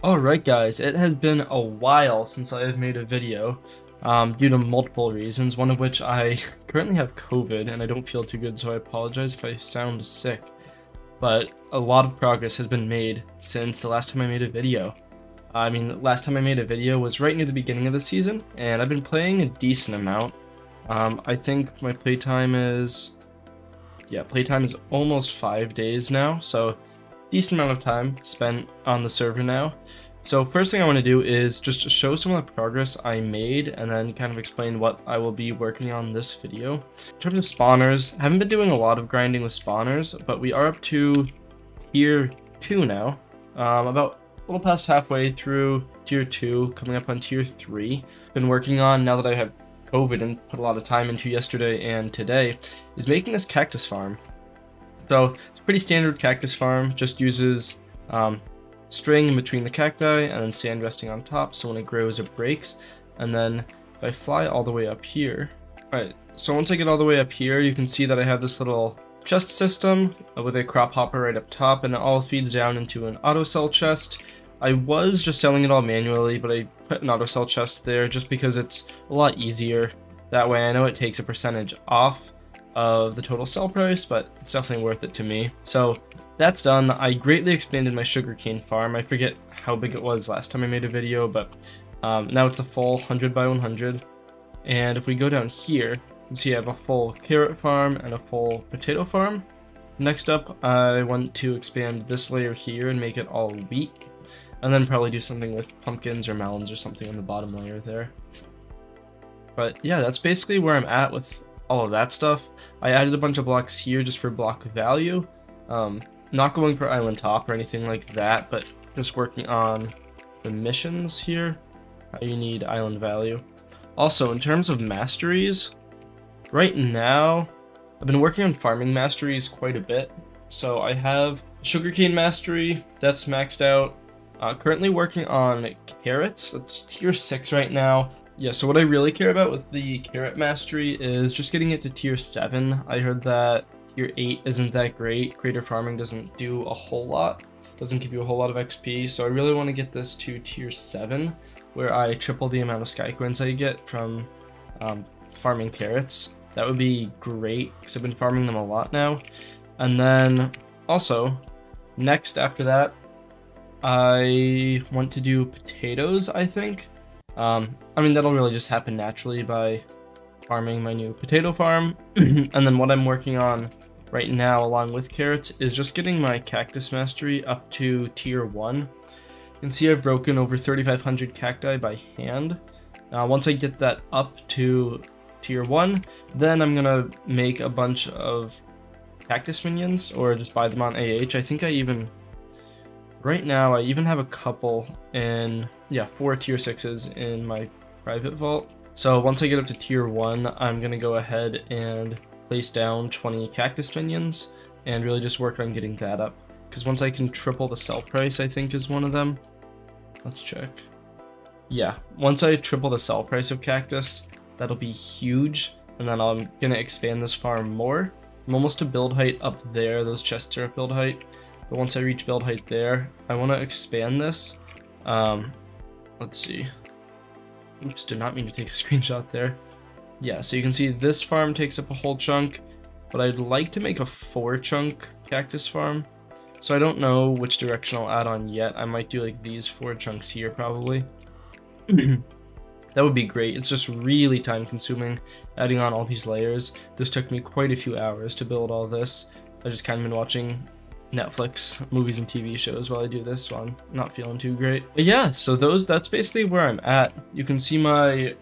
Alright guys, it has been a while since I have made a video, due to multiple reasons, one of which I currently have COVID and I don't feel too good, so I apologize if I sound sick. But a lot of progress has been made since the last time I made a video. Last time I made a video was right near the beginning of the season, and I've been playing a decent amount. I think my playtime is almost 5 days now, so decent amount of time spent on the server now. So first thing I want to do is just show some of the progress I made and then kind of explain what I will be working on this video. In terms of spawners, I haven't been doing a lot of grinding with spawners, but we are up to tier 2 now. About a little past halfway through tier 2, coming up on tier 3. Been working on, now that I have COVID and put a lot of time into yesterday and today, is making this cactus farm. So it's a pretty standard cactus farm, just uses string in between the cacti and then sand resting on top, so when it grows it breaks. And then if I fly all the way up here, alright, so once I get all the way up here, you can see that I have this little chest system with a crop hopper right up top, and it all feeds down into an auto sell chest. I was just selling it all manually, but I put an auto sell chest there just because it's a lot easier. That way I know it takes a percentage off of the total sell price, but it's definitely worth it to me. So that's done. I greatly expanded my sugarcane farm. I forget how big it was last time I made a video, but now it's a full 100 by 100. And if we go down here, you can see I have a full carrot farm and a full potato farm. Next up, I want to expand this layer here and make it all wheat, and then probably do something with pumpkins or melons or something on the bottom layer there. But yeah, that's basically where I'm at with all of that stuff. I added a bunch of blocks here just for block value. Not going for island top or anything like that, but just working on the missions here. How you need island value. Also, in terms of masteries, right now, I've been working on farming masteries quite a bit. So I have sugarcane mastery, that's maxed out. Currently working on carrots, that's tier 6 right now. Yeah, so what I really care about with the carrot mastery is just getting it to tier 7. I heard that tier 8 isn't that great. Creator farming doesn't do a whole lot. Doesn't give you a whole lot of XP, so I really want to get this to tier 7, where I triple the amount of sky coins I get from farming carrots. That would be great, because I've been farming them a lot now. And then, also, next after that, I want to do potatoes, I think. That'll really just happen naturally by farming my new potato farm. And then what I'm working on right now, along with carrots, is just getting my cactus mastery up to tier 1. You can see I've broken over 3,500 cacti by hand. Once I get that up to tier 1, then I'm gonna make a bunch of cactus minions, or just buy them on AH. I think right now I even have a couple in, 4 tier 6s in my private vault. So once I get up to tier 1, I'm gonna go ahead and place down 20 cactus minions and really just work on getting that up. Because once I can triple the sell price, I think is one of them. Let's check. Yeah, once I triple the sell price of cactus, that'll be huge, and then I'm gonna expand this farm more. I'm almost to build height up there, those chests are at build height. But once I reach build height there, I want to expand this. Let's see. Oops, did not mean to take a screenshot there. Yeah, so you can see this farm takes up a whole chunk, but I'd like to make a 4-chunk cactus farm. So I don't know which direction I'll add on yet. I might do like these 4 chunks here probably. That would be great. It's just really time consuming adding on all these layers. This took me quite a few hours to build all this. I just kind of been watching Netflix movies and TV shows while I do this, so I'm not feeling too great. But yeah, so that's basically where I'm at. You can see my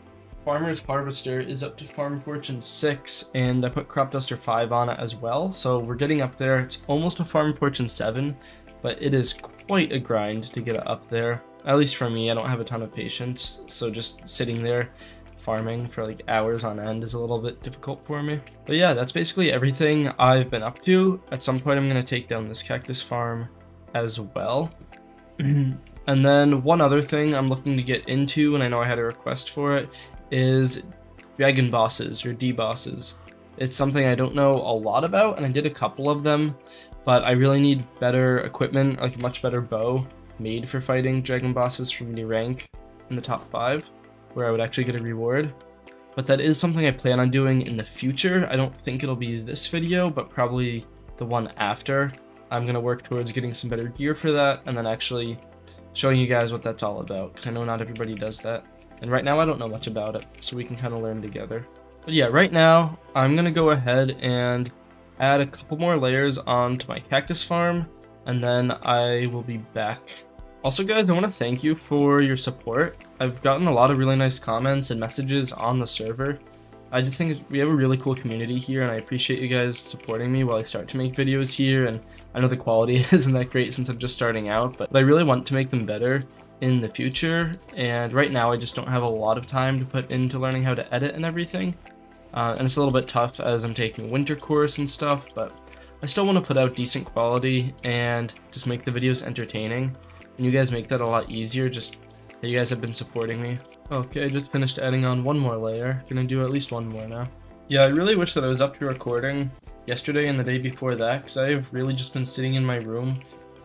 Farmer's Harvester is up to Farm Fortune 6, and I put Crop Duster 5 on it as well, so we're getting up there. It's almost a Farm Fortune 7, but it is quite a grind to get it up there. At least for me, I don't have a ton of patience, so just sitting there farming for like hours on end is a little bit difficult for me. But yeah, that's basically everything I've been up to. At some point I'm going to take down this cactus farm as well. And then one other thing I'm looking to get into, and I know I had a request for it, is dragon bosses or D-bosses. It's something I don't know a lot about, and I did a couple of them, but I really need better equipment, like a much better bow. made for fighting dragon bosses from new rank in the top 5, where I would actually get a reward. But that is something I plan on doing in the future. I don't think it'll be this video, but probably the one after. I'm going to work towards getting some better gear for that, and then actually showing you guys what that's all about, because I know not everybody does that. And right now I don't know much about it, so we can kind of learn together. But yeah, right now I'm going to go ahead and add a couple more layers onto my cactus farm, and then I will be back. Also guys, I want to thank you for your support. I've gotten a lot of really nice comments and messages on the server. I just think we have a really cool community here, and I appreciate you guys supporting me while I start to make videos here. And I know the quality isn't that great since I'm just starting out, but I really want to make them better in the future, and right now I just don't have a lot of time to put into learning how to edit and everything. And it's a little bit tough as I'm taking a winter course and stuff, but I still want to put out decent quality and just make the videos entertaining. And you guys make that a lot easier, just that you guys have been supporting me. Okay, I just finished adding on one more layer. Gonna do at least one more now. Yeah, I really wish that I was up to recording yesterday and the day before that, because I've really just been sitting in my room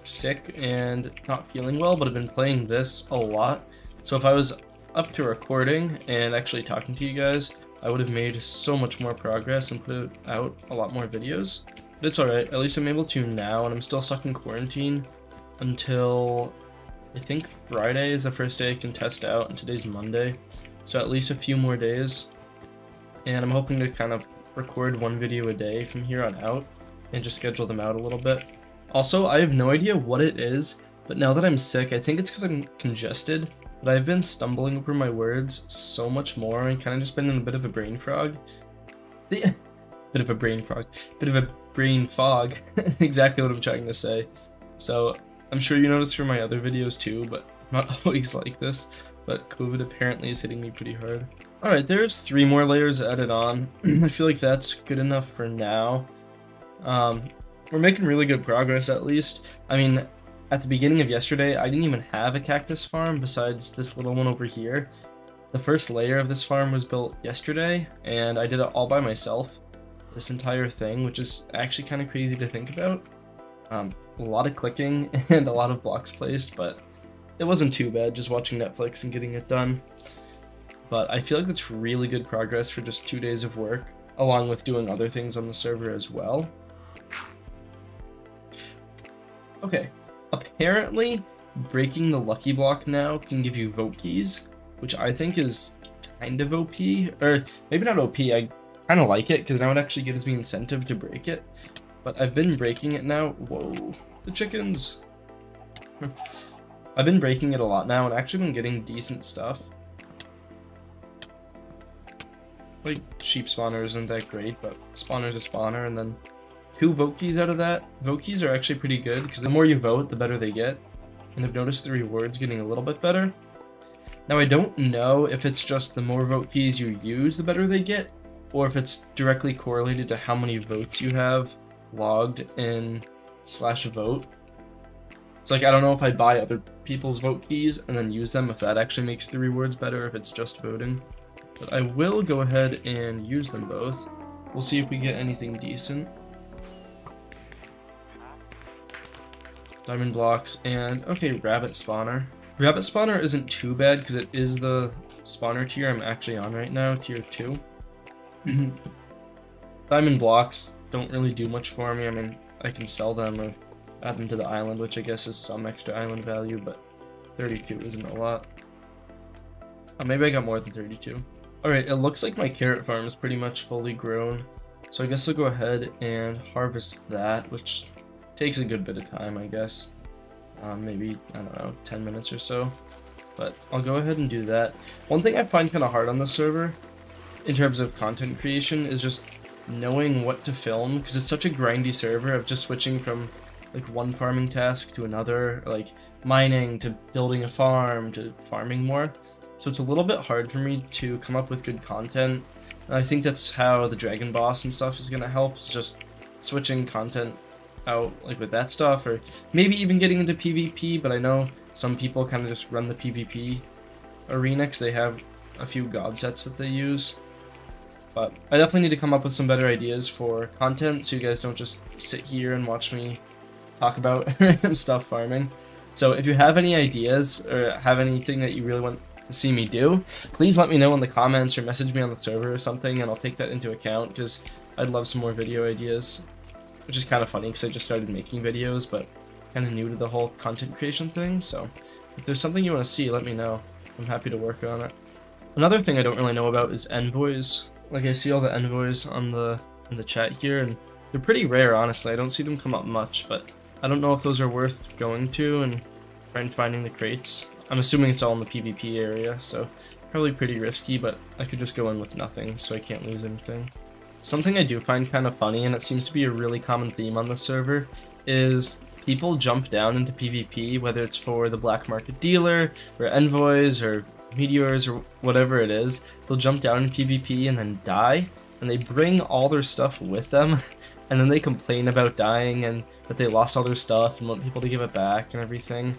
sick and not feeling well, but I've been playing this a lot. So if I was up to recording and actually talking to you guys, I would have made so much more progress and put out a lot more videos. But it's alright, at least I'm able to now, and I'm still stuck in quarantine until I think Friday is the first day I can test out, and today's Monday, so at least a few more days. And I'm hoping to kind of record one video a day from here on out and just schedule them out a little bit. Also, I have no idea what it is, but now that I'm sick, I think it's because I'm congested, but I've been stumbling over my words so much more and kind of just been in a bit of a brain frog. See? Bit of a brain frog. Bit of a brain fog. Exactly what I'm trying to say. So, I'm sure you noticed from my other videos too, but I'm not always like this. But COVID apparently is hitting me pretty hard. Alright, there's 3 more layers added on. I feel like that's good enough for now. We're making really good progress, at least. I mean, at the beginning of yesterday, I didn't even have a cactus farm besides this little one over here. The first layer of this farm was built yesterday, and I did it all by myself. This entire thing, which is actually kind of crazy to think about. A lot of clicking and a lot of blocks placed, but it wasn't too bad just watching Netflix and getting it done. But I feel like that's really good progress for just 2 days of work, along with doing other things on the server as well. Okay, apparently breaking the lucky block now can give you vote keys, which I think is kind of OP, or maybe not OP. I kind of like it because now it actually gives me incentive to break it. But I've been breaking it now. Whoa, the chickens. I've been breaking it a lot now and actually been getting decent stuff. Like, sheep spawner isn't that great, but spawner's a spawner, and then 2 vote keys out of that. Vote keys are actually pretty good, because the more you vote, the better they get. And I've noticed the rewards getting a little bit better. Now, I don't know if it's just the more vote keys you use, the better they get, or if it's directly correlated to how many votes you have logged in /vote. So, like, I don't know if I buy other people's vote keys and then use them, if that actually makes the rewards better, if it's just voting. But I will go ahead and use them both. We'll see if we get anything decent. Diamond blocks, and okay, rabbit spawner. Rabbit spawner isn't too bad because it is the spawner tier I'm actually on right now, tier 2. Diamond blocks don't really do much for me. I mean, I can sell them or add them to the island, which I guess is some extra island value, but 32 isn't a lot. Oh, maybe I got more than 32. Alright, it looks like my carrot farm is pretty much fully grown, so I guess I'll go ahead and harvest that, which takes a good bit of time, I guess. Maybe, I don't know, 10 minutes or so. But I'll go ahead and do that. One thing I find kind of hard on the server, in terms of content creation, is just knowing what to film, because it's such a grindy server of just switching from like one farming task to another, like mining to building a farm to farming more. So it's a little bit hard for me to come up with good content. And I think that's how the dragon boss and stuff is going to help, is just switching content out like with that stuff, or maybe even getting into PvP, but I know some people kind of just run the PvP arena because they have a few god sets that they use. But I definitely need to come up with some better ideas for content so you guys don't just sit here and watch me talk about random stuff farming. So if you have any ideas or have anything that you really want to see me do, please let me know in the comments or message me on the server or something, and I'll take that into account because I'd love some more video ideas. Which is kind of funny because I just started making videos, but kind of new to the whole content creation thing. So if there's something you want to see, let me know. I'm happy to work on it. Another thing I don't really know about is envoys. Like, I see all the envoys on in the chat here, and they're pretty rare, honestly. I don't see them come up much, but I don't know if those are worth going to and finding the crates. I'm assuming it's all in the PvP area, so probably pretty risky, but I could just go in with nothing, so I can't lose anything. Something I do find kind of funny, and it seems to be a really common theme on the server, is people jump down into PvP, whether it's for the black market dealer, or envoys, or meteors, or whatever it is. They'll jump down in PvP and then die, and they bring all their stuff with them, and then they complain about dying and that they lost all their stuff and want people to give it back and everything.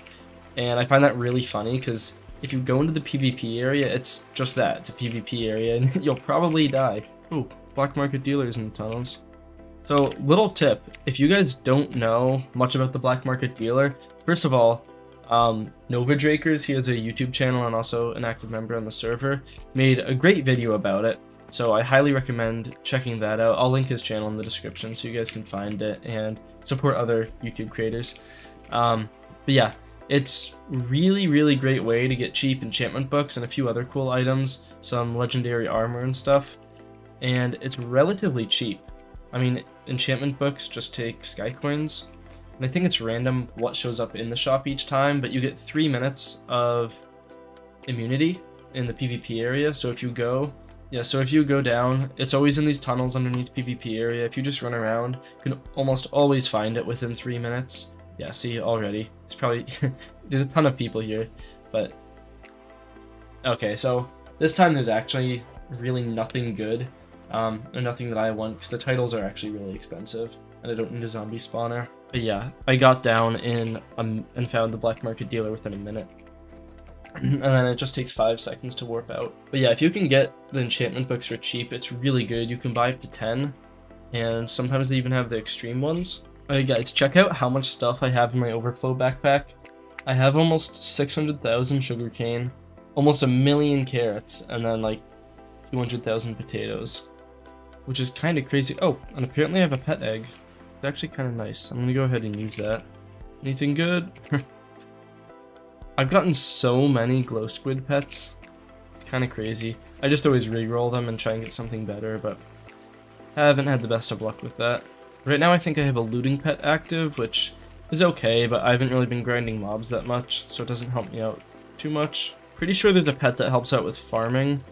And I find that really funny, because if you go into the PvP area, it's just that, it's a PvP area, and you'll probably die. Ooh, black market dealers in the tunnels. So, little tip, if you guys don't know much about the black market dealer, first of all, Nova Drakers, he has a YouTube channel and also an active member on the server, made a great video about it. So I highly recommend checking that out. I'll link his channel in the description so you guys can find it and support other YouTube creators. But yeah, it's really great way to get cheap enchantment books and a few other cool items, some legendary armor and stuff. And it's relatively cheap. I mean, enchantment books just take sky coins, and I think it's random what shows up in the shop each time, but you get 3 minutes of immunity in the PvP area. So if you go, down, it's always in these tunnels underneath PvP area. If you just run around, you can almost always find it within 3 minutes. Yeah, see, already. It's probably, there's a ton of people here, but, okay, so this time there's actually really nothing good. Or nothing that I want, because the titles are actually really expensive, and I don't need a zombie spawner. But yeah, I got down in and found the black market dealer within a minute. And then it just takes 5 seconds to warp out. But yeah, if you can get the enchantment books for cheap, it's really good. You can buy up to 10, and sometimes they even have the extreme ones. Alright guys, check out how much stuff I have in my overflow backpack. I have almost 600,000 sugarcane, almost 1,000,000 carrots, and then like 200,000 potatoes. Which is kind of crazy. Oh, and apparently I have a pet egg. It's actually kind of nice. I'm gonna go ahead and use that. Anything good? I've gotten so many glow squid pets. It's kind of crazy. I just always re-roll them and try and get something better, but I haven't had the best of luck with that. Right now I think I have a looting pet active, which is okay, but I haven't really been grinding mobs that much, so it doesn't help me out too much. Pretty sure there's a pet that helps out with farming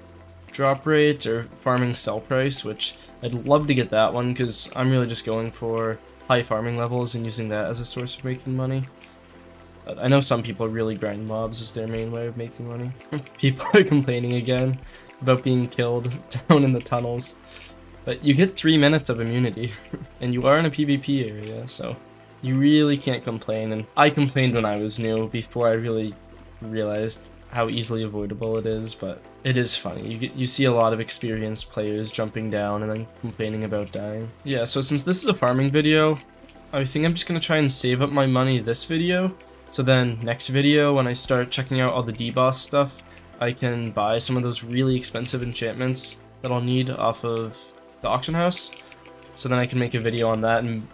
drop rates or farming sell price, which I'd love to get that one because I'm really just going for high farming levels and using that as a source of making money. But I know some people really grind mobs as their main way of making money. People are complaining again about being killed down in the tunnels. But you get 3 minutes of immunity, and you are in a PvP area, so you really can't complain. And I complained when I was new before I really realized how easily avoidable it is, but it is funny. You see a lot of experienced players jumping down and then complaining about dying. Yeah, so since this is a farming video, I think I'm just gonna try and save up my money this video, so then next video when I start checking out all the deboss stuff, I can buy some of those really expensive enchantments that I'll need off of the auction house, so then I can make a video on that. And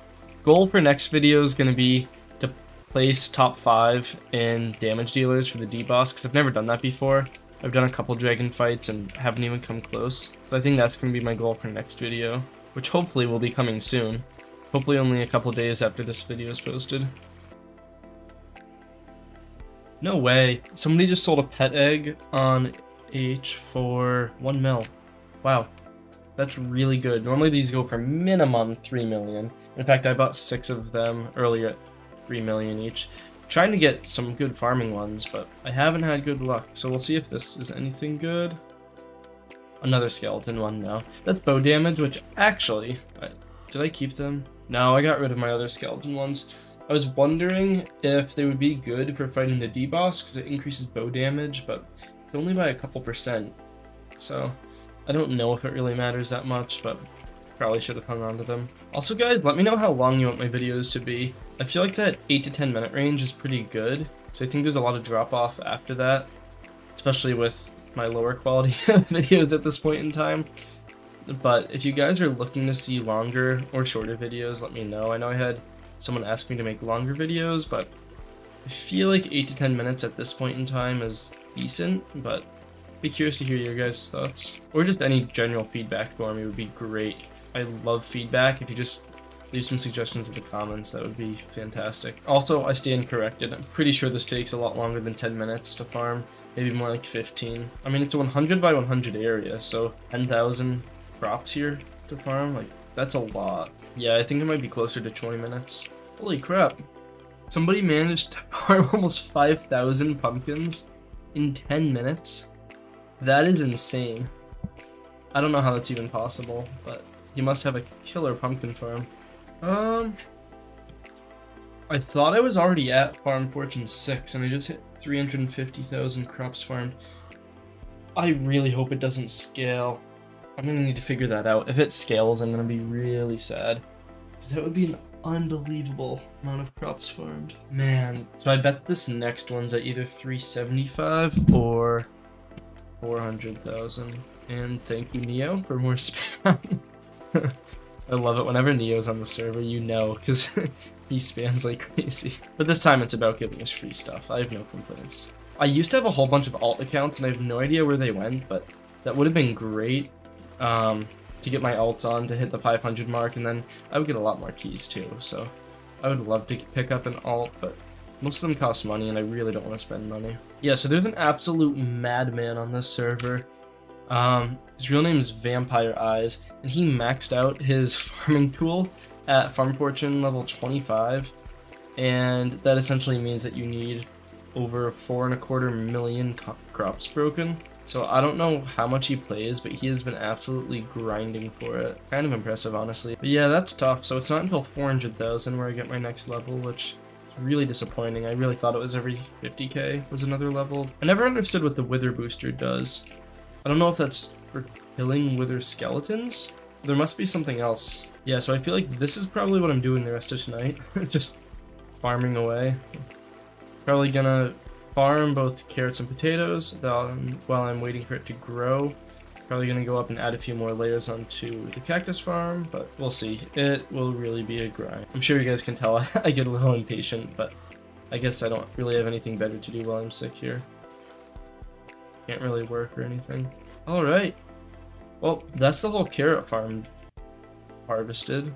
goal for next video is gonna be to place top 5 in damage dealers for the deboss, because I've never done that before. I've done a couple dragon fights and haven't even come close. So I think that's going to be my goal for next video, which hopefully will be coming soon. Hopefully only a couple days after this video is posted. No way. Somebody just sold a pet egg on H for 1 mil. Wow. That's really good. Normally these go for minimum 3 million. In fact, I bought 6 of them earlier at 3 million each. Trying to get some good farming ones, but I haven't had good luck, so we'll see if this is anything good. Another skeleton one now. That's bow damage, which actually, did I keep them? No, I got rid of my other skeleton ones. I was wondering if they would be good for fighting the D-boss, because it increases bow damage, but it's only by a couple %. So, I don't know if it really matters that much, but probably should have hung on to them. Also guys, let me know how long you want my videos to be. I feel like that 8 to 10 minute range is pretty good. So I think there's a lot of drop off after that, especially with my lower quality videos at this point in time. But if you guys are looking to see longer or shorter videos, let me know. I know I had someone ask me to make longer videos, but I feel like 8 to 10 minutes at this point in time is decent, but be curious to hear your guys' thoughts. Or just any general feedback for me would be great. I love feedback. If you just leave some suggestions in the comments, that would be fantastic. Also, I stand corrected. I'm pretty sure this takes a lot longer than 10 minutes to farm. Maybe more like 15. I mean, it's a 100 by 100 area, so 10,000 crops here to farm. Like, that's a lot. Yeah, I think it might be closer to 20 minutes. Holy crap. Somebody managed to farm almost 5,000 pumpkins in 10 minutes. That is insane. I don't know how that's even possible, but he must have a killer pumpkin farm. I thought I was already at Farm Fortune 6, and I just hit 350,000 crops farmed. I really hope it doesn't scale. I'm gonna need to figure that out. If it scales, I'm gonna be really sad, because that would be an unbelievable amount of crops farmed. Man, so I bet this next one's at either 375 or 400,000. And thank you, Neo, for more spam. I love it whenever Neo's on the server, you know, because he spams like crazy. But this time it's about giving us free stuff. I have no complaints. I used to have a whole bunch of alt accounts, and I have no idea where they went, but that would have been great to get my alts on to hit the 500 mark, and then I would get a lot more keys too. So I would love to pick up an alt, but most of them cost money, and I really don't want to spend money. Yeah, so there's an absolute madman on this server. His real name is Vampire Eyes, and he maxed out his farming tool at Farm Fortune level 25, and that essentially means that you need over 4.25 million crops broken. So I don't know how much he plays, but he has been absolutely grinding for it. Kind of impressive, honestly. But yeah, that's tough. So it's not until 400,000 where I get my next level, which is really disappointing. I really thought it was every 50k was another level. I never understood what the Wither Booster does. I don't know if that's for killing wither skeletons. There must be something else. Yeah, so I feel like this is probably what I'm doing the rest of tonight. Just farming away. Probably gonna farm both carrots and potatoes while I'm waiting for it to grow. Probably gonna go up and add a few more layers onto the cactus farm, but we'll see. It will really be a grind. I'm sure you guys can tell I get a little impatient, but I guess I don't really have anything better to do while I'm sick here. Can't really work or anything. Alright. Well, that's the whole carrot farm harvested.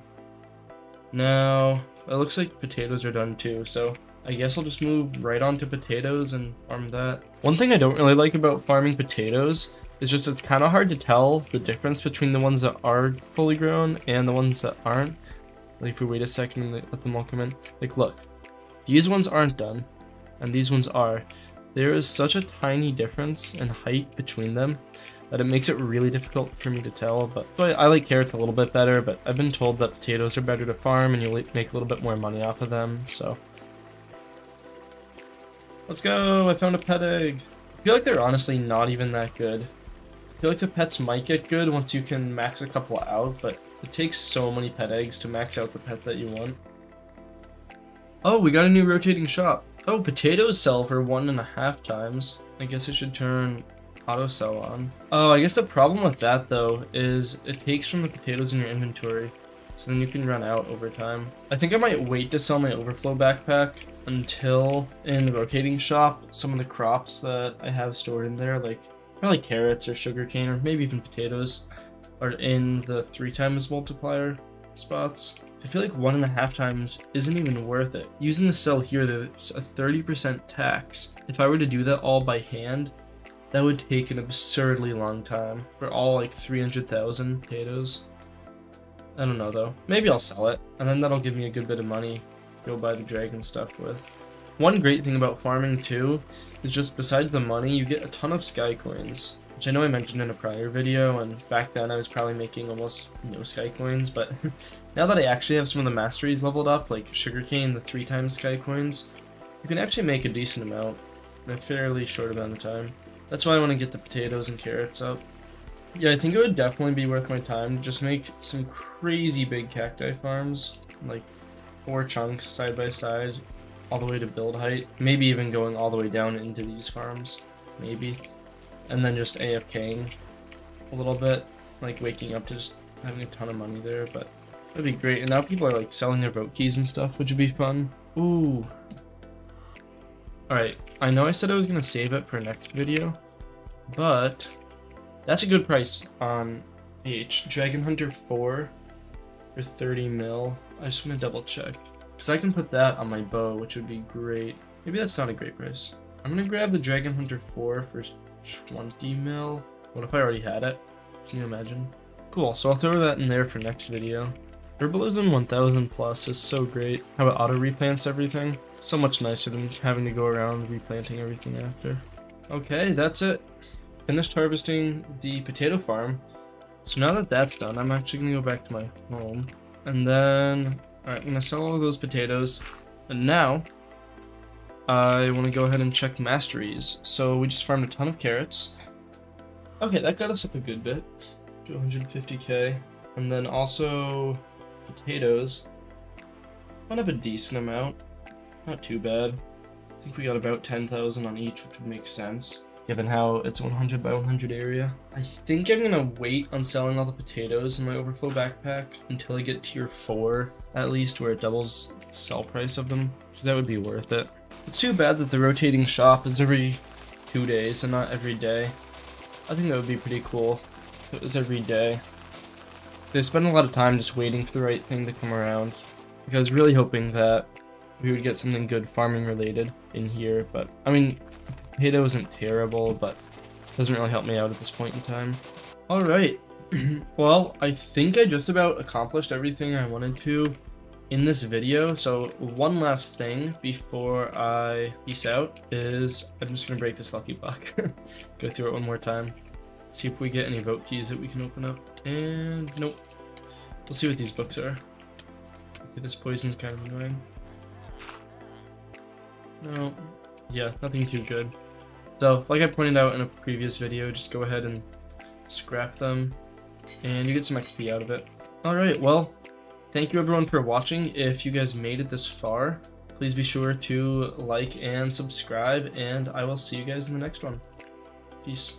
Now, it looks like potatoes are done too, so I guess I'll just move right on to potatoes and farm that. One thing I don't really like about farming potatoes is just it's kind of hard to tell the difference between the ones that are fully grown and the ones that aren't. Like, if we wait a second and let them all come in. Like, look. These ones aren't done, and these ones are. There is such a tiny difference in height between them that it makes it really difficult for me to tell. But I like carrots a little bit better, but I've been told that potatoes are better to farm and you'll make a little bit more money off of them, so. Let's go! I found a pet egg! I feel like they're honestly not even that good. I feel like the pets might get good once you can max a couple out, but it takes so many pet eggs to max out the pet that you want. Oh, we got a new rotating shop. Oh, potatoes sell for 1.5 times. I guess I should turn auto sell on. Oh, I guess the problem with that though is it takes from the potatoes in your inventory, so then you can run out over time. I think I might wait to sell my overflow backpack until in the rotating shop some of the crops that I have stored in there, like probably carrots or sugarcane or maybe even potatoes, are in the 3 times multiplier spots. I feel like 1.5 times isn't even worth it. Using the cell here, there's a 30% tax. If I were to do that all by hand, that would take an absurdly long time for all like 300,000 potatoes. I don't know though. Maybe I'll sell it, and then that'll give me a good bit of money to go buy the dragon stuff with. One great thing about farming too is just besides the money, you get a ton of sky coins, which I know I mentioned in a prior video, and back then I was probably making almost no sky coins, but now that I actually have some of the masteries leveled up, like sugarcane, the 3 times sky coins, you can actually make a decent amount in a fairly short amount of time. That's why I want to get the potatoes and carrots up. Yeah, I think it would definitely be worth my time to just make some crazy big cacti farms, like 4 chunks side by side, all the way to build height. Maybe even going all the way down into these farms. Maybe. And then just AFKing a little bit. Like waking up to just having a ton of money there. But that'd be great. And now people are like selling their vote keys and stuff, which would be fun. Ooh. Alright. I know I said I was going to save it for next video. But that's a good price on Dragon Hunter 4 for 30 mil. I just want to double check. Because I can put that on my bow, which would be great. Maybe that's not a great price. I'm going to grab the Dragon Hunter 4 for 20 mil. What if I already had it? Can you imagine? Cool, so I'll throw that in there for next video. Herbalism 1000 plus is so great. How about auto replants everything? So much nicer than having to go around replanting everything after. Okay, that's it. Finished harvesting the potato farm. So now that that's done, I'm actually going to go back to my home. And then, alright, I'm going to sell all of those potatoes. And now, I want to go ahead and check masteries. So we just farmed a ton of carrots. Okay, that got us up a good bit. 250k. And then also, potatoes. Went up a decent amount. Not too bad. I think we got about 10,000 on each, which would make sense, given how it's a 100 by 100 area. I think I'm gonna wait on selling all the potatoes in my overflow backpack until I get tier 4, at least, where it doubles the sell price of them, because that would be worth it. It's too bad that the rotating shop is every 2 days and not every day. I think that would be pretty cool if it was every day. They spend a lot of time just waiting for the right thing to come around, because I was really hoping that we would get something good farming related in here, but I mean, potato isn't terrible, but it doesn't really help me out at this point in time. Alright, well, I think I just about accomplished everything I wanted to in this video, so one last thing before I peace out is I'm just going to break this lucky block. Go through it one more time, see if we get any vote keys that we can open up, and nope. We'll see what these books are. Okay, this poison's kind of annoying. No, yeah, nothing too good. So, like I pointed out in a previous video, just go ahead and scrap them, and you get some XP out of it. Alright, well, thank you everyone for watching. If you guys made it this far, please be sure to like and subscribe, and I will see you guys in the next one. Peace.